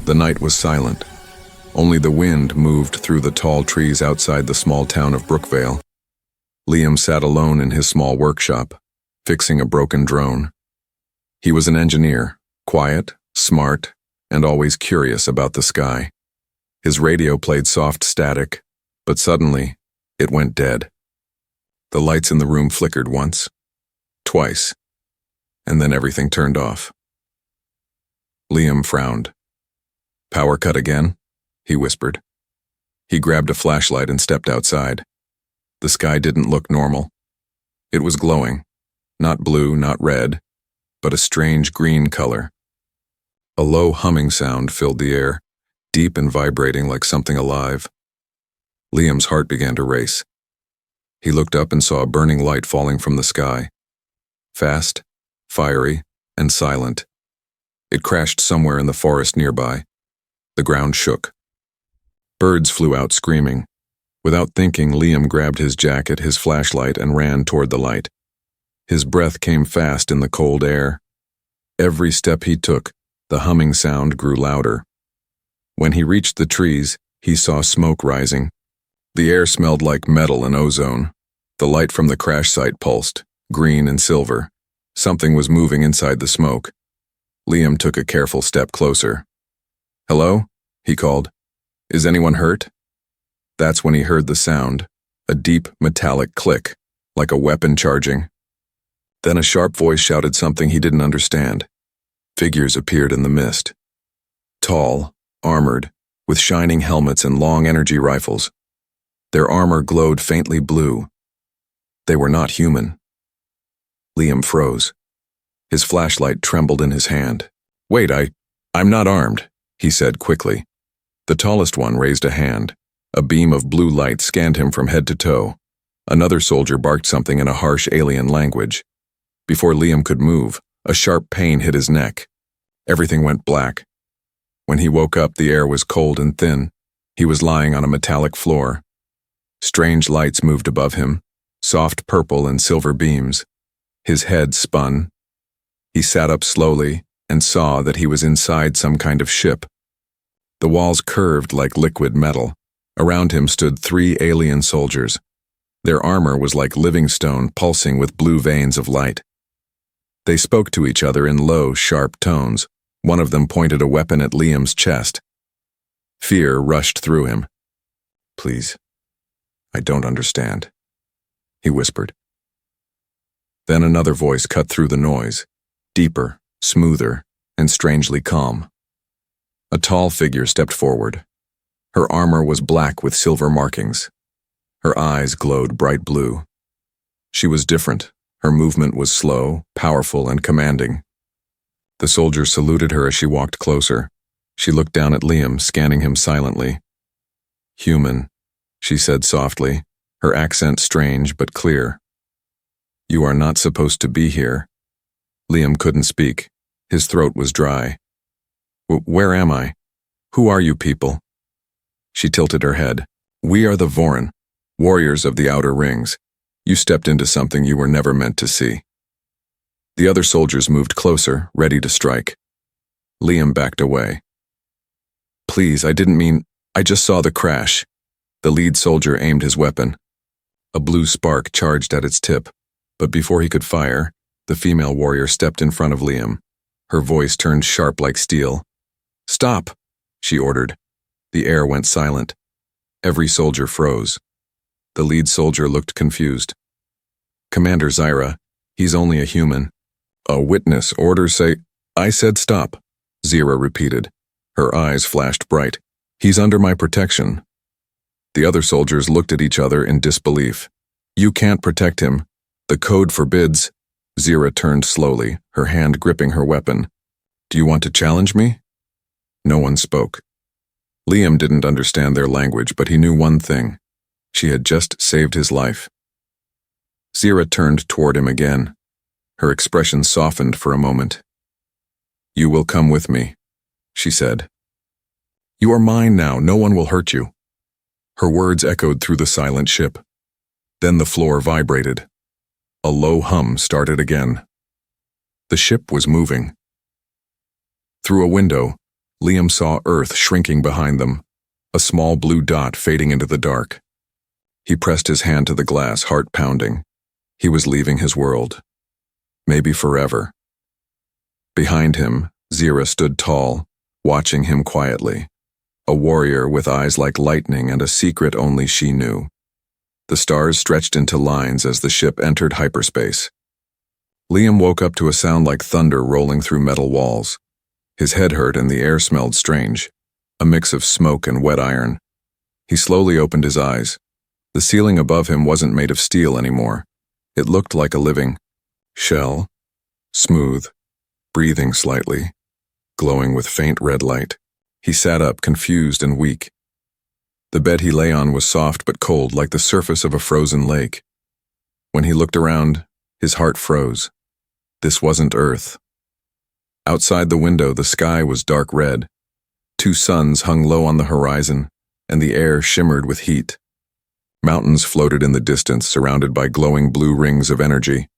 The night was silent. Only the wind moved through the tall trees outside the small town of Brookvale. Liam sat alone in his small workshop, fixing a broken drone. He was an engineer, quiet, smart, and always curious about the sky. His radio played soft static, but suddenly, it went dead. The lights in the room flickered once, twice, and then everything turned off. Liam frowned. "Power cut again?" he whispered. He grabbed a flashlight and stepped outside. The sky didn't look normal. It was glowing, not blue, not red, but a strange green color. A low humming sound filled the air, deep and vibrating like something alive. Liam's heart began to race. He looked up and saw a burning light falling from the sky. Fast, fiery, and silent. It crashed somewhere in the forest nearby. The ground shook. Birds flew out screaming. Without thinking, Liam grabbed his jacket, his flashlight, and ran toward the light. His breath came fast in the cold air. Every step he took, the humming sound grew louder. When he reached the trees, he saw smoke rising. The air smelled like metal and ozone. The light from the crash site pulsed, green and silver. Something was moving inside the smoke. Liam took a careful step closer. "Hello?" he called. "Is anyone hurt?" That's when he heard the sound, a deep, metallic click, like a weapon charging. Then a sharp voice shouted something he didn't understand. Figures appeared in the mist. Tall, armored, with shining helmets and long energy rifles. Their armor glowed faintly blue. They were not human. Liam froze. His flashlight trembled in his hand. "Wait, I'm not armed," he said quickly. The tallest one raised a hand. A beam of blue light scanned him from head to toe. Another soldier barked something in a harsh alien language. Before Liam could move, a sharp pain hit his neck. Everything went black. When he woke up, the air was cold and thin. He was lying on a metallic floor. Strange lights moved above him, soft purple and silver beams. His head spun. He sat up slowly and saw that he was inside some kind of ship. The walls curved like liquid metal. Around him stood 3 alien soldiers. Their armor was like living stone pulsing with blue veins of light. They spoke to each other in low, sharp tones. One of them pointed a weapon at Liam's chest. Fear rushed through him. "Please, I don't understand," he whispered. Then another voice cut through the noise, deeper, smoother, and strangely calm. A tall figure stepped forward. Her armor was black with silver markings. Her eyes glowed bright blue. She was different. Her movement was slow, powerful, and commanding. The soldier saluted her as she walked closer. She looked down at Liam, scanning him silently. "Human," she said softly, her accent strange but clear. "You are not supposed to be here." Liam couldn't speak. His throat was dry. "Where am I? Who are you people?" She tilted her head. "We are the Vorin, warriors of the Outer Rings. You stepped into something you were never meant to see." The other soldiers moved closer, ready to strike. Liam backed away. "Please, I didn't mean, I just saw the crash." The lead soldier aimed his weapon. A blue spark charged at its tip, but before he could fire, the female warrior stepped in front of Liam. Her voice turned sharp like steel. "Stop," she ordered. The air went silent. Every soldier froze. The lead soldier looked confused. "Commander Zyra, he's only a human." "A witness, orders say—" "I said stop," Zyra repeated. Her eyes flashed bright. "He's under my protection." The other soldiers looked at each other in disbelief. "You can't protect him. The code forbids." Zyra turned slowly, her hand gripping her weapon. "Do you want to challenge me?" No one spoke. Liam didn't understand their language, but he knew one thing. She had just saved his life. Zyra turned toward him again. Her expression softened for a moment. "You will come with me," she said. "You are mine now. No one will hurt you." Her words echoed through the silent ship. Then the floor vibrated. A low hum started again. The ship was moving. Through a window, Liam saw Earth shrinking behind them, a small blue dot fading into the dark. He pressed his hand to the glass, heart pounding. He was leaving his world. Maybe forever. Behind him, Zira stood tall, watching him quietly. A warrior with eyes like lightning and a secret only she knew. The stars stretched into lines as the ship entered hyperspace. Liam woke up to a sound like thunder rolling through metal walls. His head hurt and the air smelled strange, a mix of smoke and wet iron. He slowly opened his eyes. The ceiling above him wasn't made of steel anymore. It looked like a living shell, smooth, breathing slightly, glowing with faint red light. He sat up, confused and weak. The bed he lay on was soft but cold, like the surface of a frozen lake. When he looked around, his heart froze. This wasn't Earth. Outside the window, the sky was dark red. 2 suns hung low on the horizon, and the air shimmered with heat. Mountains floated in the distance, surrounded by glowing blue rings of energy.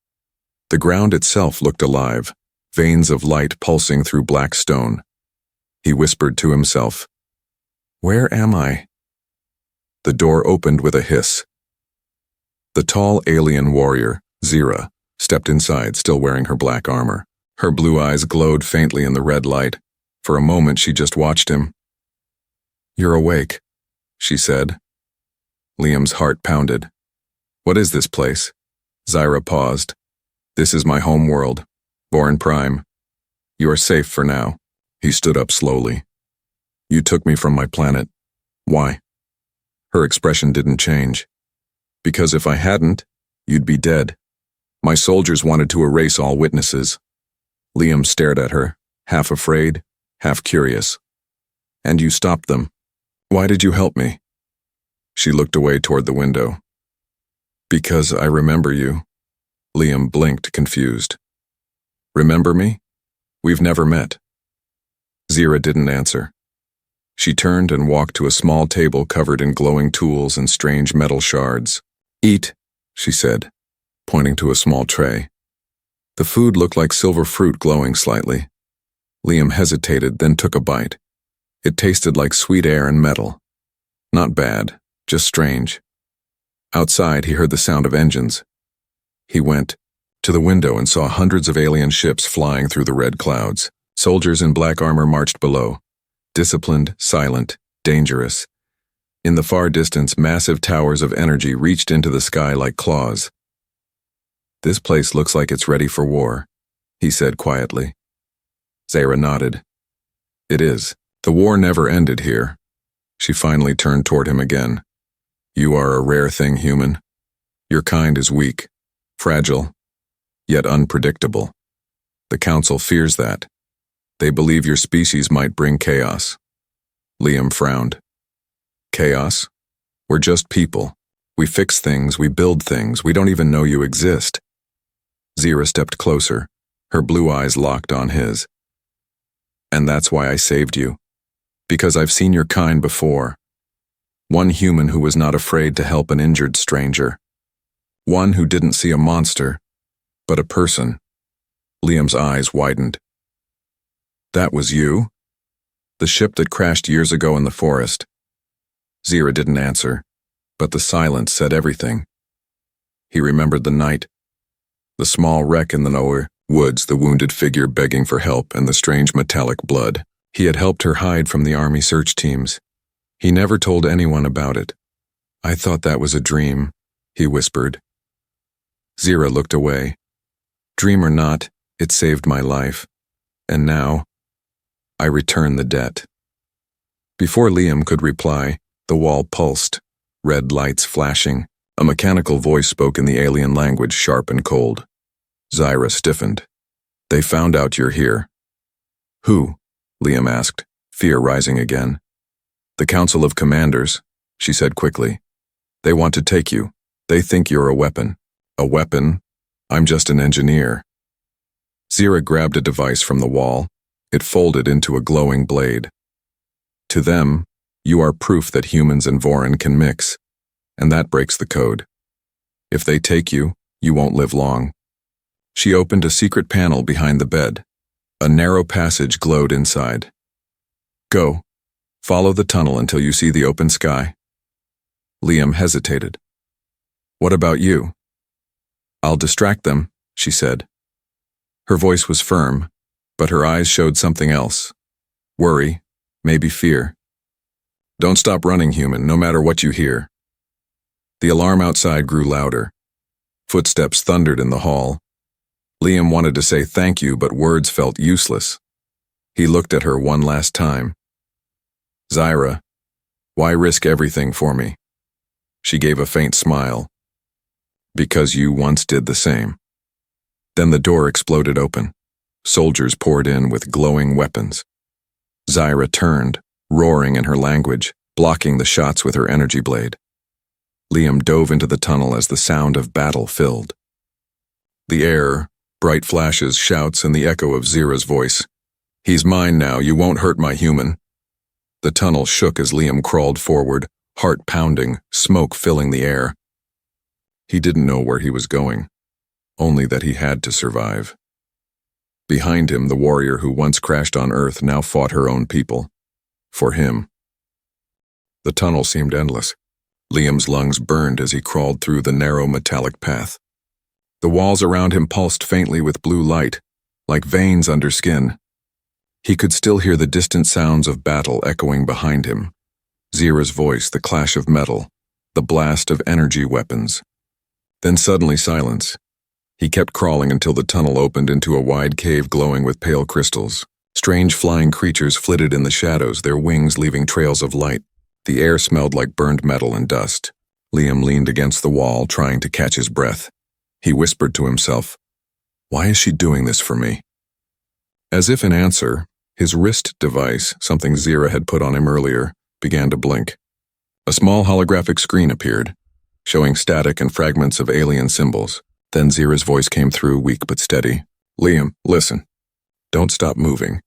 The ground itself looked alive, veins of light pulsing through black stone. He whispered to himself, "Where am I?" The door opened with a hiss. The tall alien warrior, Zira, stepped inside, still wearing her black armor. Her blue eyes glowed faintly in the red light. For a moment, she just watched him. "You're awake," she said. Liam's heart pounded. "What is this place?" Zira paused. "This is my home world, Born Prime. You are safe for now." He stood up slowly. "You took me from my planet. Why?" Her expression didn't change. "Because if I hadn't, you'd be dead. My soldiers wanted to erase all witnesses." Liam stared at her, half afraid, half curious. "And you stopped them. Why did you help me?" She looked away toward the window. "Because I remember you." Liam blinked, confused. "Remember me? We've never met." Zira didn't answer. She turned and walked to a small table covered in glowing tools and strange metal shards. "Eat," she said, pointing to a small tray. The food looked like silver fruit glowing slightly. Liam hesitated, then took a bite. It tasted like sweet air and metal. Not bad, just strange. Outside, he heard the sound of engines. He went to the window and saw hundreds of alien ships flying through the red clouds. Soldiers in black armor marched below, disciplined, silent, dangerous. In the far distance, massive towers of energy reached into the sky like claws. "This place looks like it's ready for war," he said quietly. Zira nodded. "It is. The war never ended here." She finally turned toward him again. "You are a rare thing, human. Your kind is weak, fragile, yet unpredictable. The Council fears that. They believe your species might bring chaos." Liam frowned. "Chaos? We're just people. We fix things, we build things, we don't even know you exist." Zira stepped closer, her blue eyes locked on his. "And that's why I saved you. Because I've seen your kind before. One human who was not afraid to help an injured stranger. One who didn't see a monster, but a person." Liam's eyes widened. "That was you? The ship that crashed years ago in the forest?" Zira didn't answer, but the silence said everything. He remembered the night, the small wreck in the Noer woods, the wounded figure begging for help, and the strange metallic blood. He had helped her hide from the army search teams. He never told anyone about it. "I thought that was a dream," he whispered. Zira looked away. "Dream or not, it saved my life. And now, I return the debt." Before Liam could reply, the wall pulsed, red lights flashing. A mechanical voice spoke in the alien language, sharp and cold. Zira stiffened. "They found out you're here." "Who?" Liam asked, fear rising again. "The Council of Commanders," she said quickly. "They want to take you. They think you're a weapon." "A weapon? I'm just an engineer." Zira grabbed a device from the wall. It folded into a glowing blade. "To them, you are proof that humans and Vorin can mix, and that breaks the code. If they take you, you won't live long." She opened a secret panel behind the bed. A narrow passage glowed inside. Go. Follow the tunnel until you see the open sky. Liam hesitated. What about you? I'll distract them, she said. Her voice was firm, but her eyes showed something else. Worry, maybe fear. Don't stop running, human, no matter what you hear. The alarm outside grew louder. Footsteps thundered in the hall. Liam wanted to say thank you, but words felt useless. He looked at her one last time. Zyra, why risk everything for me? She gave a faint smile. Because you once did the same. Then the door exploded open. Soldiers poured in with glowing weapons. Zyra turned, roaring in her language, blocking the shots with her energy blade. Liam dove into the tunnel as the sound of battle filled. The air, bright flashes, shouts, and the echo of Zyra's voice. He's mine now, you won't hurt my human. The tunnel shook as Liam crawled forward, heart pounding, smoke filling the air. He didn't know where he was going, only that he had to survive. Behind him, the warrior who once crashed on Earth now fought her own people. For him. The tunnel seemed endless. Liam's lungs burned as he crawled through the narrow metallic path. The walls around him pulsed faintly with blue light, like veins under skin. He could still hear the distant sounds of battle echoing behind him. Zyra's voice, the clash of metal, the blast of energy weapons. Then suddenly silence. He kept crawling until the tunnel opened into a wide cave glowing with pale crystals. Strange flying creatures flitted in the shadows, their wings leaving trails of light. The air smelled like burned metal and dust. Liam leaned against the wall, trying to catch his breath. He whispered to himself, "Why is she doing this for me?" As if in answer, his wrist device, something Zyra had put on him earlier, began to blink. A small holographic screen appeared, showing static and fragments of alien symbols. Then Zyra's voice came through, weak but steady. "Liam, listen. Don't stop moving.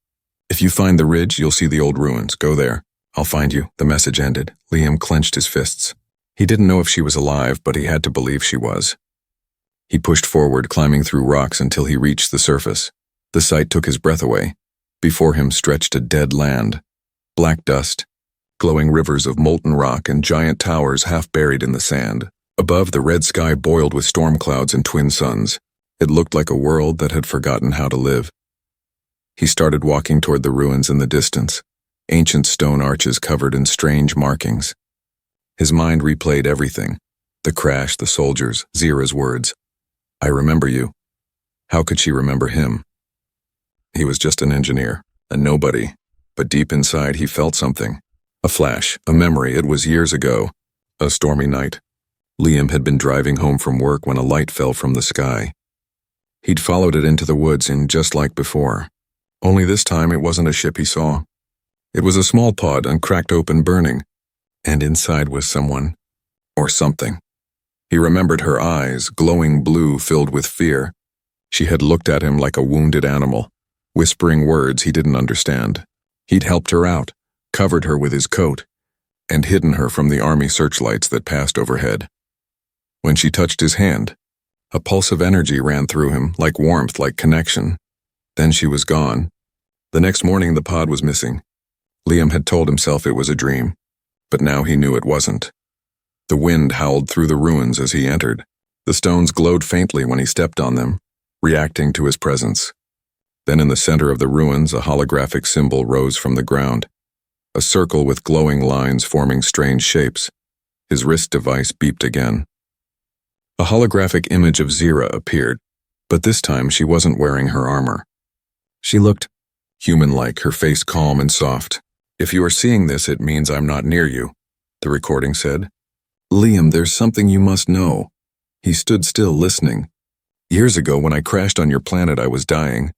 If you find the ridge, you'll see the old ruins. Go there. I'll find you." The message ended. Liam clenched his fists. He didn't know if she was alive, but he had to believe she was. He pushed forward, climbing through rocks until he reached the surface. The sight took his breath away. Before him stretched a dead land. Black dust, glowing rivers of molten rock, and giant towers half buried in the sand. Above, the red sky boiled with storm clouds and twin suns. It looked like a world that had forgotten how to live. He started walking toward the ruins in the distance, ancient stone arches covered in strange markings. His mind replayed everything. The crash, the soldiers, Zyra's words. "I remember you." How could she remember him? He was just an engineer, a nobody, but deep inside he felt something. A flash, a memory. It was years ago, a stormy night. Liam had been driving home from work when a light fell from the sky. He'd followed it into the woods, and just like before. Only this time it wasn't a ship he saw. It was a small pod, uncracked open, burning. And inside was someone, or something. He remembered her eyes, glowing blue, filled with fear. She had looked at him like a wounded animal, whispering words he didn't understand. He'd helped her out, covered her with his coat, and hidden her from the army searchlights that passed overhead. When she touched his hand, a pulse of energy ran through him, like warmth, like connection. Then she was gone. The next morning the pod was missing. Liam had told himself it was a dream, but now he knew it wasn't. The wind howled through the ruins as he entered. The stones glowed faintly when he stepped on them, reacting to his presence. Then in the center of the ruins, a holographic symbol rose from the ground. A circle with glowing lines forming strange shapes. His wrist device beeped again. A holographic image of Zyra appeared, but this time she wasn't wearing her armor. She looked human-like, her face calm and soft. "If you are seeing this, it means I'm not near you," the recording said. "Liam, there's something you must know." He stood still, listening. "Years ago, when I crashed on your planet, I was dying.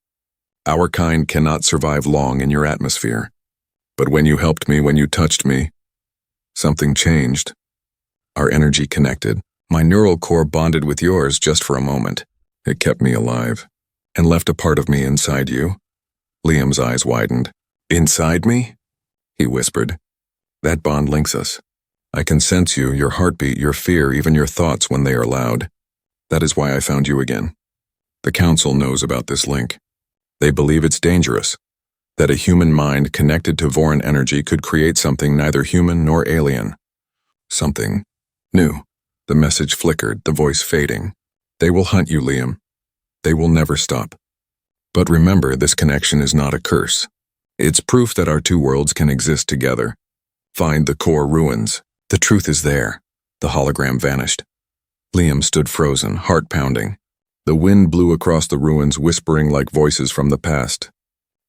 Our kind cannot survive long in your atmosphere. But when you helped me, when you touched me, something changed. Our energy connected. My neural core bonded with yours just for a moment. It kept me alive, and left a part of me inside you." Liam's eyes widened. "Inside me?" he whispered. "That bond links us. I can sense you, your heartbeat, your fear, even your thoughts when they are loud. That is why I found you again. The Council knows about this link. They believe it's dangerous, that a human mind connected to Voran energy could create something neither human nor alien. Something new. The message flickered, the voice fading. They will hunt you, Liam. They will never stop. But remember, this connection is not a curse. It's proof that our two worlds can exist together. Find the core ruins. The truth is there. The hologram vanished. Liam stood frozen, heart pounding. The wind blew across the ruins, whispering like voices from the past.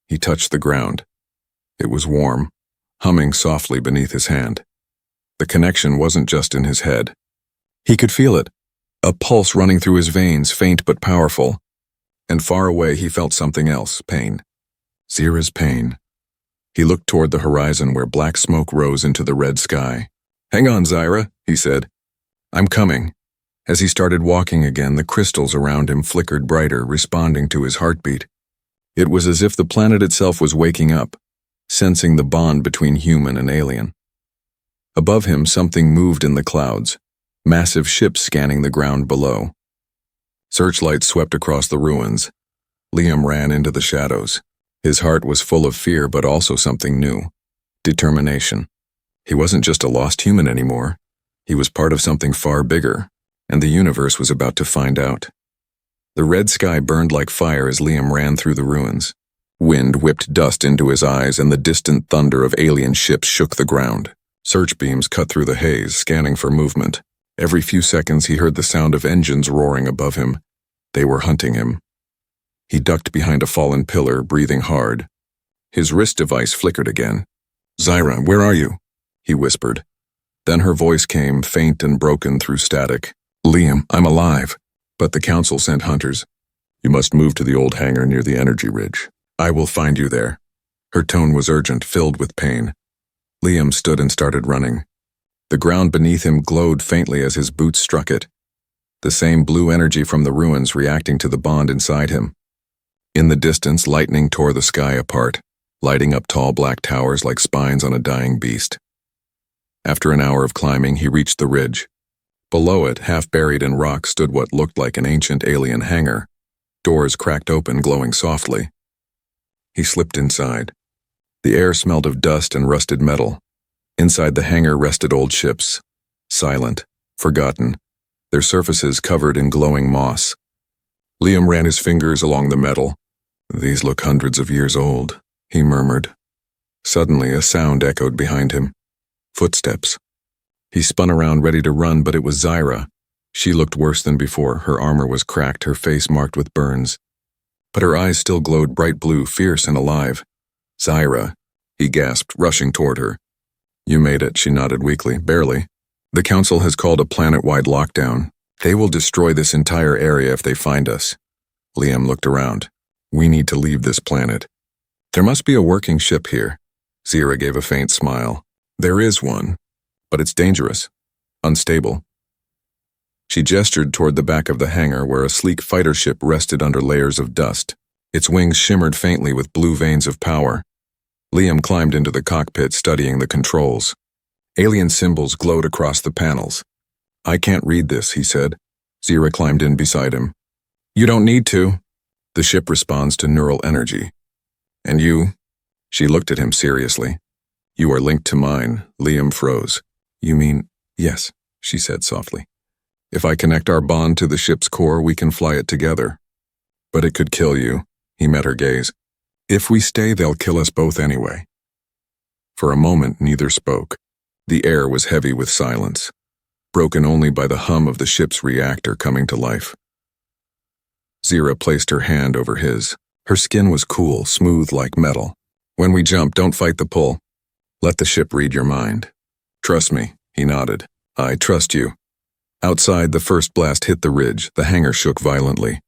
He touched the ground. It was warm, humming softly beneath his hand. The connection wasn't just in his head. He could feel it, a pulse running through his veins, faint but powerful. And far away he felt something else, pain. Zira's pain. He looked toward the horizon where black smoke rose into the red sky. "Hang on, Zira," he said. "I'm coming." As he started walking again, the crystals around him flickered brighter, responding to his heartbeat. It was as if the planet itself was waking up, sensing the bond between human and alien. Above him, something moved in the clouds, massive ships scanning the ground below. Searchlights swept across the ruins. Liam ran into the shadows. His heart was full of fear, but also something new. Determination. He wasn't just a lost human anymore. He was part of something far bigger, and the universe was about to find out. The red sky burned like fire as Liam ran through the ruins. Wind whipped dust into his eyes, and the distant thunder of alien ships shook the ground. Search beams cut through the haze, scanning for movement. Every few seconds he heard the sound of engines roaring above him. They were hunting him. He ducked behind a fallen pillar, breathing hard. His wrist device flickered again. "Zira, where are you?" he whispered. Then her voice came, faint and broken through static. "Liam, I'm alive, but the council sent hunters. You must move to the old hangar near the energy ridge. I will find you there." Her tone was urgent, filled with pain. Liam stood and started running. The ground beneath him glowed faintly as his boots struck it. The same blue energy from the ruins reacting to the bond inside him. In the distance, lightning tore the sky apart, lighting up tall black towers like spines on a dying beast. After an hour of climbing, he reached the ridge. Below it, half buried in rock, stood what looked like an ancient alien hangar. Doors cracked open, glowing softly. He slipped inside. The air smelled of dust and rusted metal. Inside the hangar rested old ships, silent, forgotten, their surfaces covered in glowing moss. Liam ran his fingers along the metal. "These look hundreds of years old," he murmured. Suddenly, a sound echoed behind him. Footsteps. He spun around, ready to run, but it was Zira. She looked worse than before. Her armor was cracked, her face marked with burns. But her eyes still glowed bright blue, fierce and alive. "Zira," he gasped, rushing toward her. "You made it," she nodded weakly. "Barely. The council has called a planet-wide lockdown. They will destroy this entire area if they find us." Liam looked around. "We need to leave this planet. There must be a working ship here." Zira gave a faint smile. "There is one, but it's dangerous, unstable." She gestured toward the back of the hangar where a sleek fighter ship rested under layers of dust. Its wings shimmered faintly with blue veins of power. Liam climbed into the cockpit, studying the controls. Alien symbols glowed across the panels. "I can't read this," he said. Zira climbed in beside him. "You don't need to. The ship responds to neural energy. And you?" She looked at him seriously. "You are linked to mine." Liam froze. "You mean?" "Yes," she said softly. "If I connect our bond to the ship's core, we can fly it together. But it could kill you." He met her gaze. "If we stay, they'll kill us both anyway." For a moment, neither spoke. The air was heavy with silence, broken only by the hum of the ship's reactor coming to life. Zira placed her hand over his. Her skin was cool, smooth like metal. "When we jump, don't fight the pull. Let the ship read your mind." "Trust me," he nodded. "I trust you." Outside, the first blast hit the ridge. The hangar shook violently.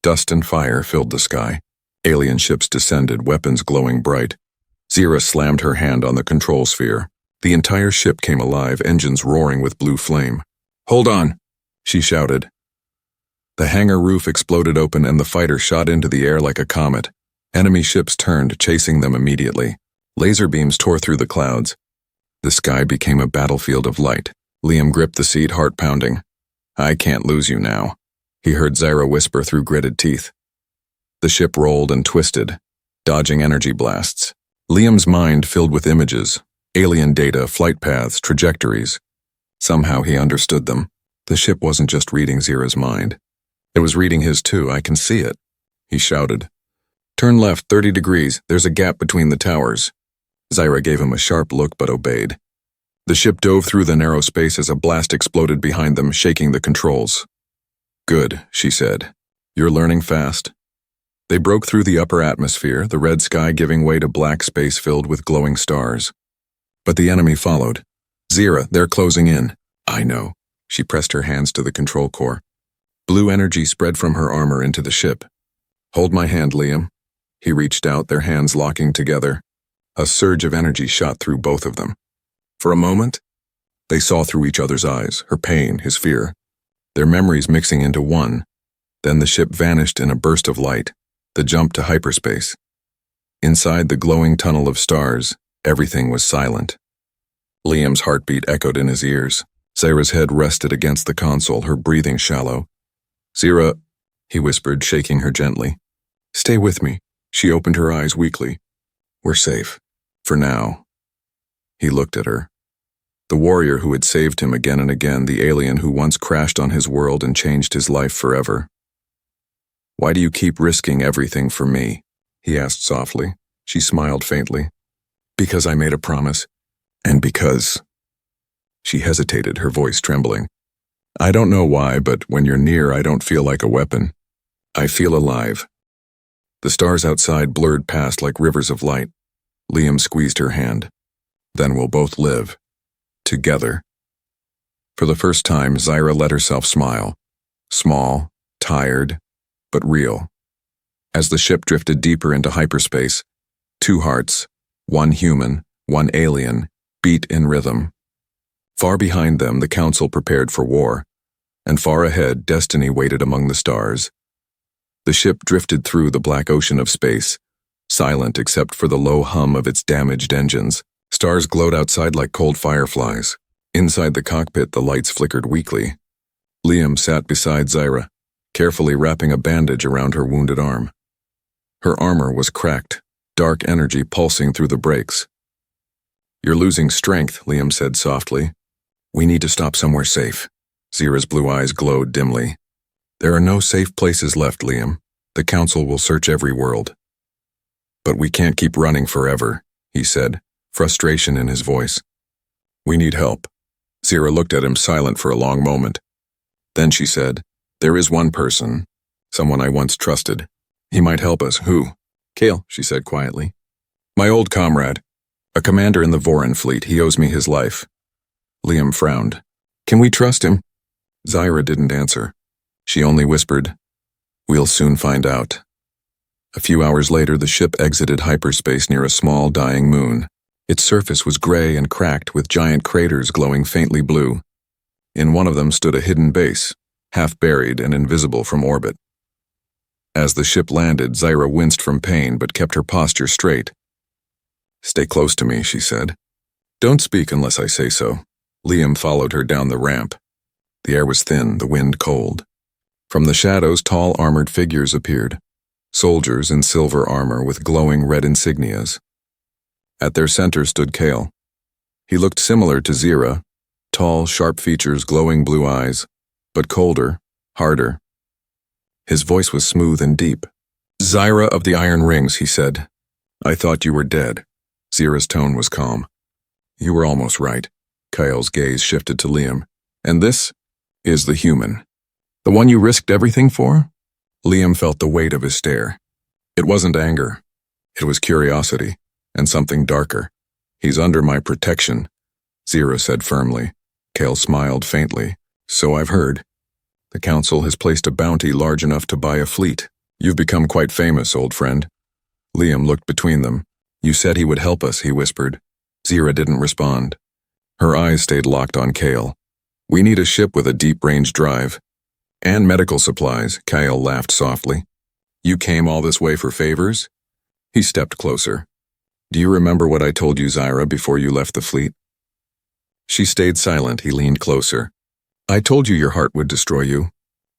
Dust and fire filled the sky. Alien ships descended, weapons glowing bright. Zira slammed her hand on the control sphere. The entire ship came alive, engines roaring with blue flame. "Hold on," she shouted. The hangar roof exploded open and the fighter shot into the air like a comet. Enemy ships turned, chasing them immediately. Laser beams tore through the clouds. The sky became a battlefield of light. Liam gripped the seat, heart pounding. "I can't lose you now," he heard Zira whisper through gritted teeth. The ship rolled and twisted. dodging energy blasts. Liam's mind filled with images, alien data, flight paths, trajectories. Somehow he understood them. The ship wasn't just reading Zira's mind. It was reading his too. I can see it, he shouted. Turn left 30 degrees. There's a gap between the towers. Zira gave him a sharp look but obeyed. The ship dove through the narrow space as a blast exploded behind them, shaking the controls. Good, she said. You're learning fast. They broke through the upper atmosphere, the red sky giving way to black space filled with glowing stars. But the enemy followed. Zira, they're closing in. I know. She pressed her hands to the control core. Blue energy spread from her armor into the ship. Hold my hand, Liam. He reached out, their hands locking together. A surge of energy shot through both of them. For a moment, they saw through each other's eyes, her pain, his fear, their memories mixing into one. Then the ship vanished in a burst of light, the jump to hyperspace. Inside the glowing tunnel of stars, everything was silent. Liam's heartbeat echoed in his ears. Zira's head rested against the console, her breathing shallow. Zira, he whispered, shaking her gently. Stay with me. She opened her eyes weakly. We're safe. For now. He looked at her. The warrior who had saved him again and again, the alien who once crashed on his world and changed his life forever. Why do you keep risking everything for me? He asked softly. She smiled faintly. Because I made a promise. And because... She hesitated, her voice trembling. I don't know why, but when you're near, I don't feel like a weapon. I feel alive. The stars outside blurred past like rivers of light. Liam squeezed her hand. Then we'll both live. Together. For the first time, Zira let herself smile. Small, tired, but real. As the ship drifted deeper into hyperspace, two hearts, one human, one alien, beat in rhythm. Far behind them, the Council prepared for war, and far ahead, destiny waited among the stars. The ship drifted through the black ocean of space, silent except for the low hum of its damaged engines. Stars glowed outside like cold fireflies. Inside the cockpit, the lights flickered weakly. Liam sat beside Zira, carefully wrapping a bandage around her wounded arm. Her armor was cracked, dark energy pulsing through the breaks. You're losing strength, Liam said softly. We need to stop somewhere safe. Zira's blue eyes glowed dimly. There are no safe places left, Liam. The Council will search every world. But we can't keep running forever, he said, frustration in his voice. We need help. Zira looked at him silent for a long moment. Then she said, There is one person, someone I once trusted. He might help us. Who? Kale, she said quietly. My old comrade. A commander in the Voran fleet. He owes me his life. Liam frowned. Can we trust him? Zira didn't answer. She only whispered, We'll soon find out. A few hours later, the ship exited hyperspace near a small, dying moon. Its surface was gray and cracked, with giant craters glowing faintly blue. In one of them stood a hidden base, half buried and invisible from orbit. As the ship landed, Zira winced from pain but kept her posture straight. Stay close to me, she said. Don't speak unless I say so. Liam followed her down the ramp. The air was thin, the wind cold. From the shadows, tall armored figures appeared. Soldiers in silver armor with glowing red insignias. At their center stood Kale. He looked similar to Zira, tall, sharp features, glowing blue eyes, but colder, harder. His voice was smooth and deep. Zira of the Iron Rings, he said. I thought you were dead. Zira's tone was calm. You were almost right. Kale's gaze shifted to Liam. And this is the human. The one you risked everything for? Liam felt the weight of his stare. It wasn't anger. It was curiosity, and something darker. He's under my protection, Zira said firmly. Kale smiled faintly. So I've heard. The Council has placed a bounty large enough to buy a fleet. You've become quite famous, old friend. Liam looked between them. You said he would help us, he whispered. Zira didn't respond. Her eyes stayed locked on Kale. We need a ship with a deep-range drive. And medical supplies, Kale laughed softly. You came all this way for favors? He stepped closer. Do you remember what I told you, Zira, before you left the fleet? She stayed silent. He leaned closer. I told you your heart would destroy you.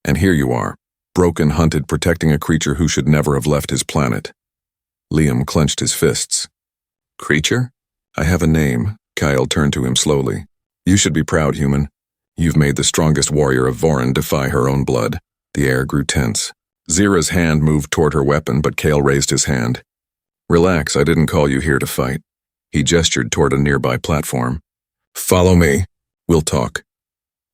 And here you are, broken, hunted, protecting a creature who should never have left his planet. Liam clenched his fists. Creature? I have a name. Kyle turned to him slowly. You should be proud, human. You've made the strongest warrior of Vorin defy her own blood. The air grew tense. Zira's hand moved toward her weapon, but Kale raised his hand. Relax, I didn't call you here to fight. He gestured toward a nearby platform. Follow me. We'll talk.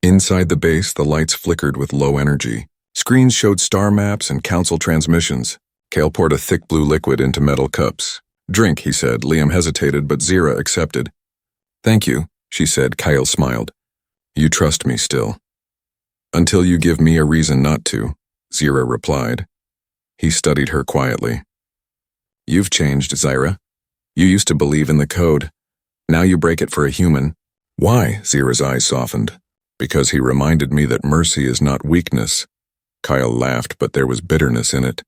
Inside the base, the lights flickered with low energy. Screens showed star maps and council transmissions. Kale poured a thick blue liquid into metal cups. Drink, he said. Liam hesitated, but Zira accepted. Thank you, she said. Kyle smiled. You trust me still. Until you give me a reason not to, Zira replied. He studied her quietly. You've changed, Zira. You used to believe in the code. Now you break it for a human. Why? Zira's eyes softened. Because he reminded me that mercy is not weakness. Kyle laughed, but there was bitterness in it.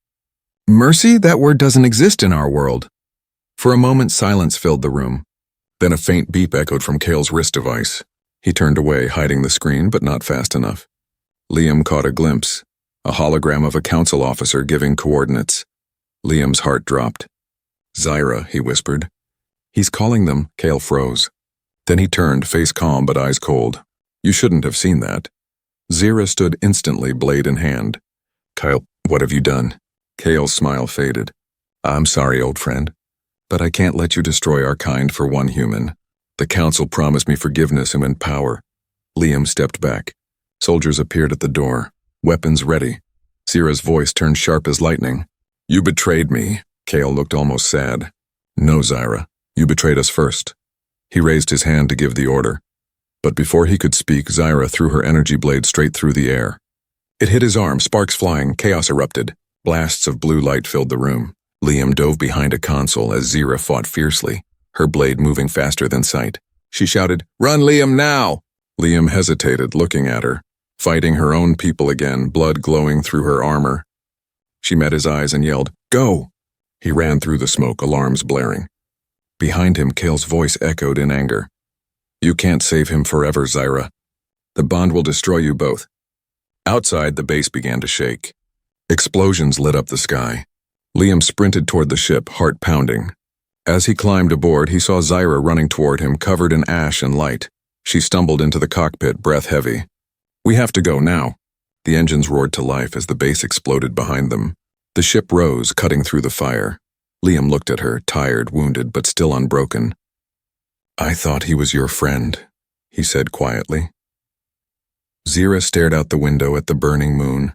Mercy? That word doesn't exist in our world. For a moment, silence filled the room. Then a faint beep echoed from Kale's wrist device. He turned away, hiding the screen, but not fast enough. Liam caught a glimpse, a hologram of a council officer giving coordinates. Liam's heart dropped. Zira, he whispered. He's calling them. Kale froze. Then he turned, face calm but eyes cold. You shouldn't have seen that. Zira stood instantly, blade in hand. Kyle, what have you done? Kale's smile faded. I'm sorry, old friend, but I can't let you destroy our kind for one human. The council promised me forgiveness and power. Liam stepped back. Soldiers appeared at the door, weapons ready. Zira's voice turned sharp as lightning. You betrayed me. Kale looked almost sad. No, Zira. You betrayed us first. He raised his hand to give the order. But before he could speak, Zira threw her energy blade straight through the air. It hit his arm, sparks flying, chaos erupted. Blasts of blue light filled the room. Liam dove behind a console as Zira fought fiercely, her blade moving faster than sight. She shouted, Run, Liam, now! Liam hesitated, looking at her, fighting her own people again, blood glowing through her armor. She met his eyes and yelled, Go! He ran through the smoke, alarms blaring. Behind him, Kale's voice echoed in anger. You can't save him forever, Zira. The bond will destroy you both. Outside, the base began to shake. Explosions lit up the sky. Liam sprinted toward the ship, heart pounding. As he climbed aboard, he saw Zira running toward him, covered in ash and light. She stumbled into the cockpit, breath heavy. We have to go now. The engines roared to life as the base exploded behind them. The ship rose, cutting through the fire. Liam looked at her, tired, wounded, but still unbroken. I thought he was your friend, he said quietly. Zira stared out the window at the burning moon.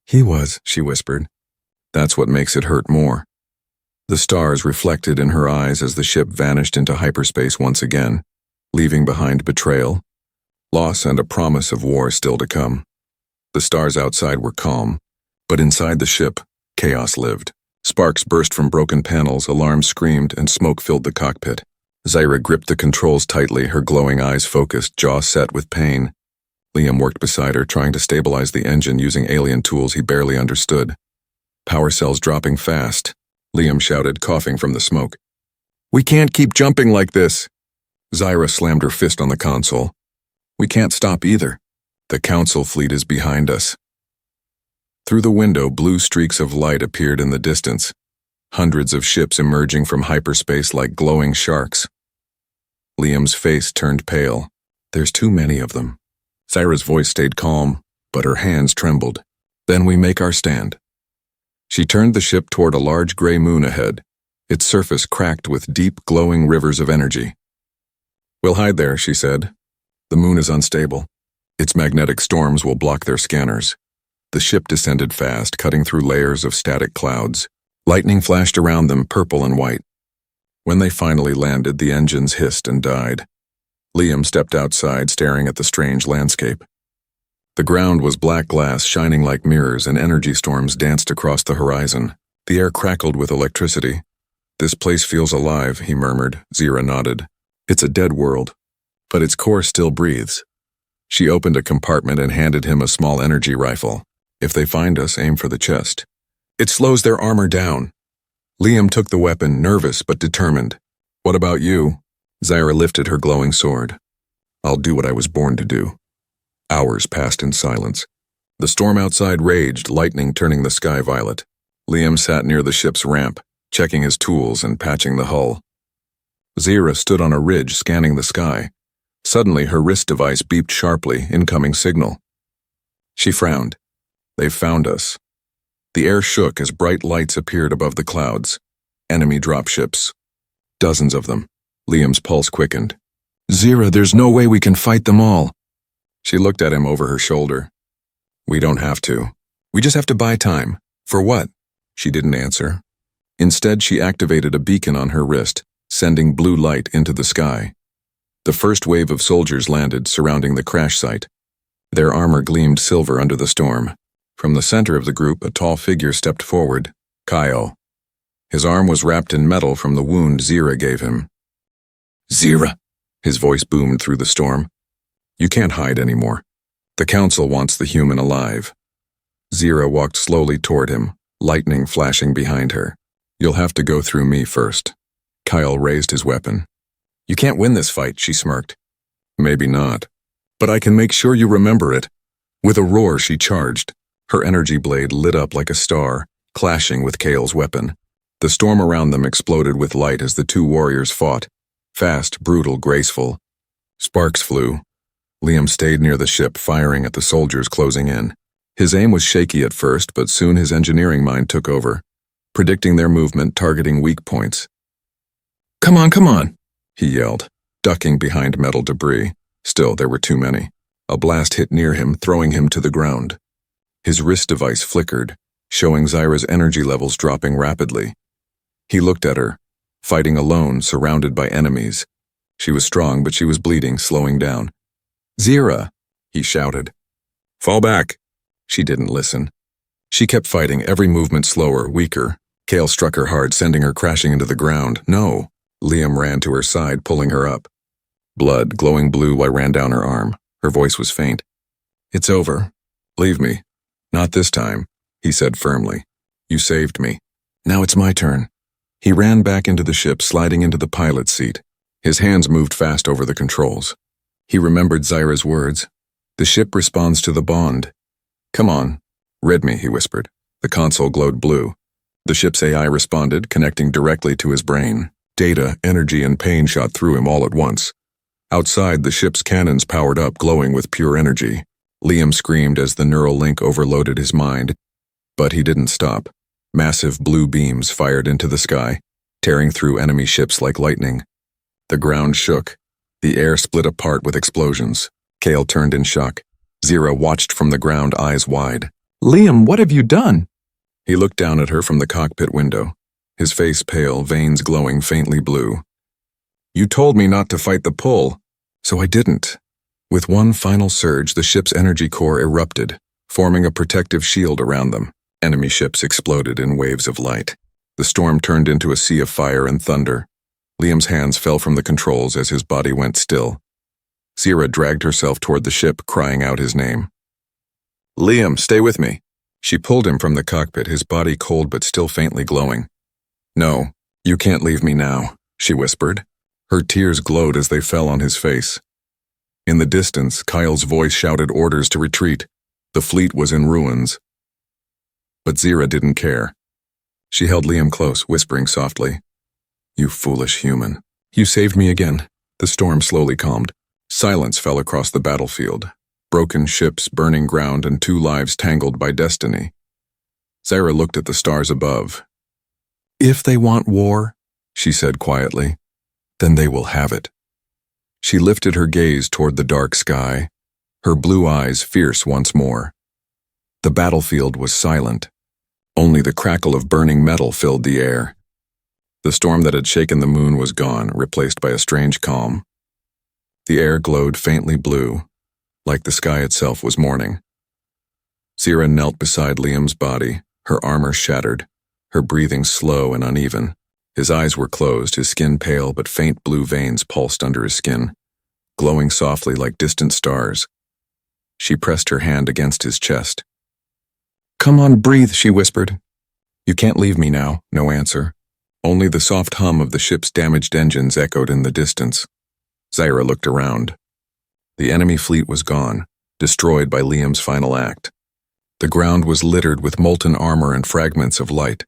He was, she whispered. That's what makes it hurt more. The stars reflected in her eyes as the ship vanished into hyperspace once again, leaving behind betrayal, loss, and a promise of war still to come. The stars outside were calm, but inside the ship, chaos lived. Sparks burst from broken panels, alarms screamed, and smoke filled the cockpit. Zira gripped the controls tightly, her glowing eyes focused, jaw set with pain. Liam worked beside her, trying to stabilize the engine using alien tools he barely understood. Power cells dropping fast, Liam shouted, coughing from the smoke. We can't keep jumping like this. Zira slammed her fist on the console. We can't stop either. The council fleet is behind us. Through the window, blue streaks of light appeared in the distance, hundreds of ships emerging from hyperspace like glowing sharks. Liam's face turned pale. There's too many of them. Zira's voice stayed calm, but her hands trembled. Then we make our stand. She turned the ship toward a large gray moon ahead, its surface cracked with deep, glowing rivers of energy. We'll hide there, she said. The moon is unstable. Its magnetic storms will block their scanners. The ship descended fast, cutting through layers of static clouds. Lightning flashed around them, purple and white. When they finally landed, the engines hissed and died. Liam stepped outside, staring at the strange landscape. The ground was black glass, shining like mirrors, and energy storms danced across the horizon. The air crackled with electricity. This place feels alive, he murmured. Zira nodded. It's a dead world, but its core still breathes. She opened a compartment and handed him a small energy rifle. If they find us, aim for the chest. It slows their armor down. Liam took the weapon, nervous but determined. What about you? Zira lifted her glowing sword. I'll do what I was born to do. Hours passed in silence. The storm outside raged, lightning turning the sky violet. Liam sat near the ship's ramp. checking his tools and patching the hull. Zira stood on a ridge scanning the sky. Suddenly, her wrist device beeped sharply, incoming signal. She frowned. They've found us. The air shook as bright lights appeared above the clouds. Enemy dropships. Dozens of them. Liam's pulse quickened. Zira, there's no way we can fight them all. She looked at him over her shoulder. We don't have to. We just have to buy time. For what? She didn't answer. Instead, she activated a beacon on her wrist, sending blue light into the sky. The first wave of soldiers landed, surrounding the crash site. Their armor gleamed silver under the storm. From the center of the group, a tall figure stepped forward, Kyle. His arm was wrapped in metal from the wound Zira gave him. Zira! His voice boomed through the storm. You can't hide anymore. The council wants the human alive. Zira walked slowly toward him, lightning flashing behind her. You'll have to go through me first. Kyle raised his weapon. You can't win this fight, she smirked. Maybe not. But I can make sure you remember it. With a roar, she charged. Her energy blade lit up like a star, clashing with Kale's weapon. The storm around them exploded with light as the two warriors fought. Fast, brutal, graceful. Sparks flew. Liam stayed near the ship, firing at the soldiers closing in. His aim was shaky at first, but soon his engineering mind took over, predicting their movement, targeting weak points. Come on, he yelled, ducking behind metal debris. Still, there were too many. A blast hit near him, throwing him to the ground. His wrist device flickered, showing Zira's energy levels dropping rapidly. He looked at her, fighting alone, surrounded by enemies. She was strong, but she was bleeding, slowing down. Zira, he shouted. Fall back. She didn't listen. She kept fighting, every movement slower, weaker. Kale struck her hard, sending her crashing into the ground. No. Liam ran to her side, pulling her up. Blood, glowing blue, ran down her arm. Her voice was faint. It's over. Leave me. Not this time, he said firmly. You saved me. Now it's my turn. He ran back into the ship, sliding into the pilot's seat. His hands moved fast over the controls. He remembered Zira's words. The ship responds to the bond. Come on. Read me, he whispered. The console glowed blue. The ship's AI responded, connecting directly to his brain. Data, energy, and pain shot through him all at once. Outside, the ship's cannons powered up, glowing with pure energy. Liam screamed as the neural link overloaded his mind. But he didn't stop. Massive blue beams fired into the sky, tearing through enemy ships like lightning. The ground shook. The air split apart with explosions. Kale turned in shock. Zira watched from the ground, eyes wide. Liam, what have you done? He looked down at her from the cockpit window, his face pale, veins glowing faintly blue. You told me not to fight the pull, so I didn't. With one final surge, the ship's energy core erupted, forming a protective shield around them. Enemy ships exploded in waves of light. The storm turned into a sea of fire and thunder. Liam's hands fell from the controls as his body went still. Zira dragged herself toward the ship, crying out his name. Liam, stay with me. She pulled him from the cockpit, his body cold but still faintly glowing. No, you can't leave me now, she whispered. Her tears glowed as they fell on his face. In the distance, Kyle's voice shouted orders to retreat. The fleet was in ruins. But Zira didn't care. She held Liam close, whispering softly, You foolish human. You saved me again. The storm slowly calmed. Silence fell across the battlefield. Broken ships, burning ground, and two lives tangled by destiny. Zira looked at the stars above. If they want war, she said quietly, then they will have it. She lifted her gaze toward the dark sky, her blue eyes fierce once more. The battlefield was silent. Only the crackle of burning metal filled the air. The storm that had shaken the moon was gone, replaced by a strange calm. The air glowed faintly blue, like the sky itself was mourning. Zira knelt beside Liam's body, her armor shattered, her breathing slow and uneven. His eyes were closed, his skin pale, but faint blue veins pulsed under his skin, glowing softly like distant stars. She pressed her hand against his chest. Come on, breathe, she whispered. You can't leave me now. No answer. Only the soft hum of the ship's damaged engines echoed in the distance. Zira looked around. The enemy fleet was gone, destroyed by Liam's final act. The ground was littered with molten armor and fragments of light.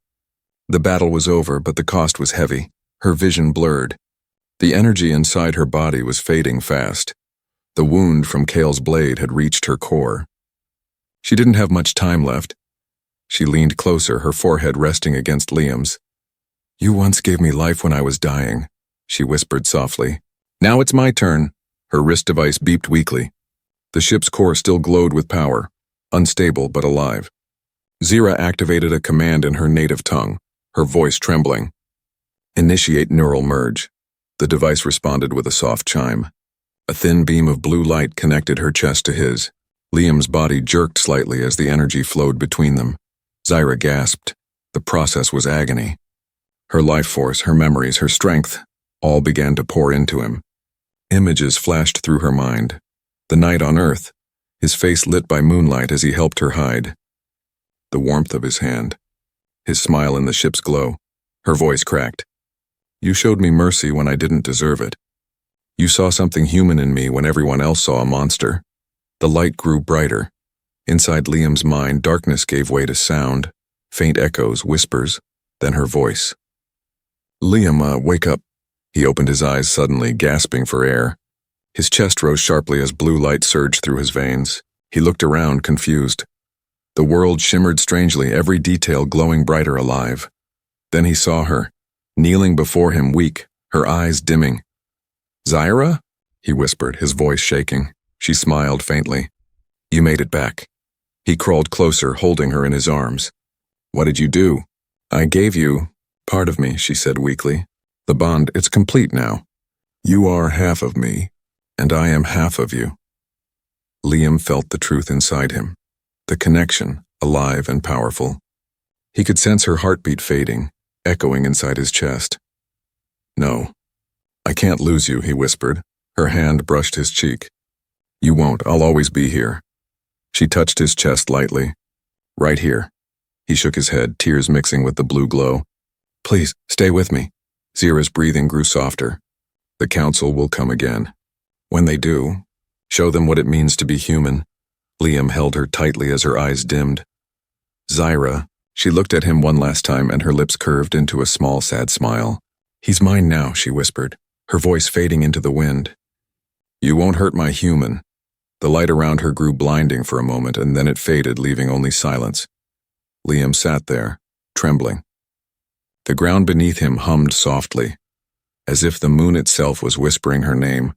The battle was over, but the cost was heavy. Her vision blurred. The energy inside her body was fading fast. The wound from Kale's blade had reached her core. She didn't have much time left. She leaned closer, her forehead resting against Liam's. "You once gave me life when I was dying," she whispered softly. "Now it's my turn." Her wrist device beeped weakly. The ship's core still glowed with power, unstable but alive. Zira activated a command in her native tongue, her voice trembling. "Initiate neural merge." The device responded with a soft chime. A thin beam of blue light connected her chest to his. Liam's body jerked slightly as the energy flowed between them. Zyra gasped. The process was agony. Her life force, her memories, her strength, all began to pour into him. Images flashed through her mind. The night on Earth, his face lit by moonlight as he helped her hide. The warmth of his hand, his smile in the ship's glow. Her voice cracked. "You showed me mercy when I didn't deserve it. You saw something human in me when everyone else saw a monster." The light grew brighter. Inside Liam's mind, darkness gave way to sound, faint echoes, whispers, then her voice. "Liam, wake up." He opened his eyes suddenly, gasping for air. His chest rose sharply as blue light surged through his veins. He looked around, confused. The world shimmered strangely, every detail glowing brighter alive. Then he saw her, kneeling before him, weak, her eyes dimming. "Zyra?" he whispered, his voice shaking. She smiled faintly. "You made it back." He crawled closer, holding her in his arms. "What did you do?" "I gave you part of me," she said weakly. "The bond, it's complete now. You are half of me, and I am half of you." Liam felt the truth inside him. The connection, alive and powerful. He could sense her heartbeat fading, echoing inside his chest. "No, I can't lose you," he whispered. Her hand brushed his cheek. "You won't, I'll always be here." She touched his chest lightly. "Right here." He shook his head, tears mixing with the blue glow. "Please, stay with me." Zira's breathing grew softer. "The council will come again. When they do, show them what it means to be human." Liam held her tightly as her eyes dimmed. "Zyra," she looked at him one last time and her lips curved into a small, sad smile. "He's mine now," she whispered, her voice fading into the wind. "You won't hurt my human." The light around her grew blinding for a moment, and then it faded, leaving only silence. Liam sat there, trembling. The ground beneath him hummed softly, as if the moon itself was whispering her name.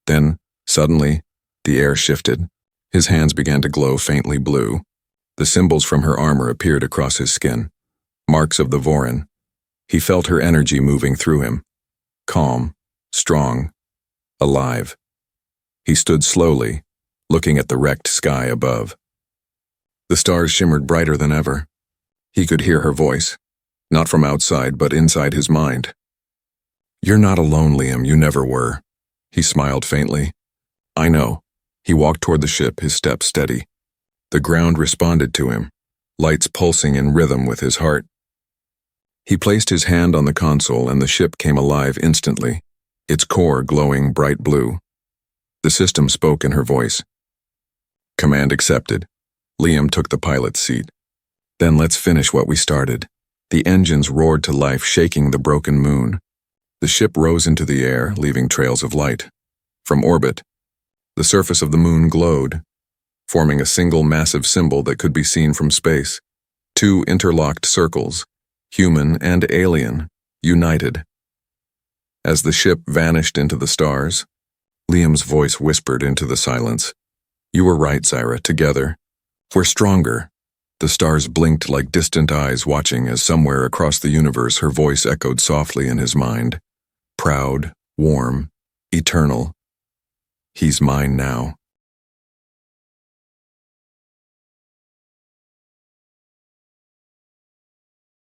Then, suddenly, the air shifted. His hands began to glow faintly blue. The symbols from her armor appeared across his skin, marks of the Vorin. He felt her energy moving through him, calm, strong, alive. He stood slowly, looking at the wrecked sky above. The stars shimmered brighter than ever. He could hear her voice, not from outside, but inside his mind. "You're not alone, Liam, you never were." He smiled faintly. "I know." He walked toward the ship, his steps steady. The ground responded to him, lights pulsing in rhythm with his heart. He placed his hand on the console and the ship came alive instantly, its core glowing bright blue. The system spoke in her voice. Command accepted. Liam took the pilot's seat. "Then let's finish what we started." The engines roared to life, shaking the broken moon. The ship rose into the air, leaving trails of light. From orbit, the surface of the moon glowed, forming a single massive symbol that could be seen from space. Two interlocked circles, human and alien, united. As the ship vanished into the stars, Liam's voice whispered into the silence. "You were right, Zyra, together. We're stronger." The stars blinked like distant eyes watching as somewhere across the universe her voice echoed softly in his mind. Proud, warm, eternal. "He's mine now."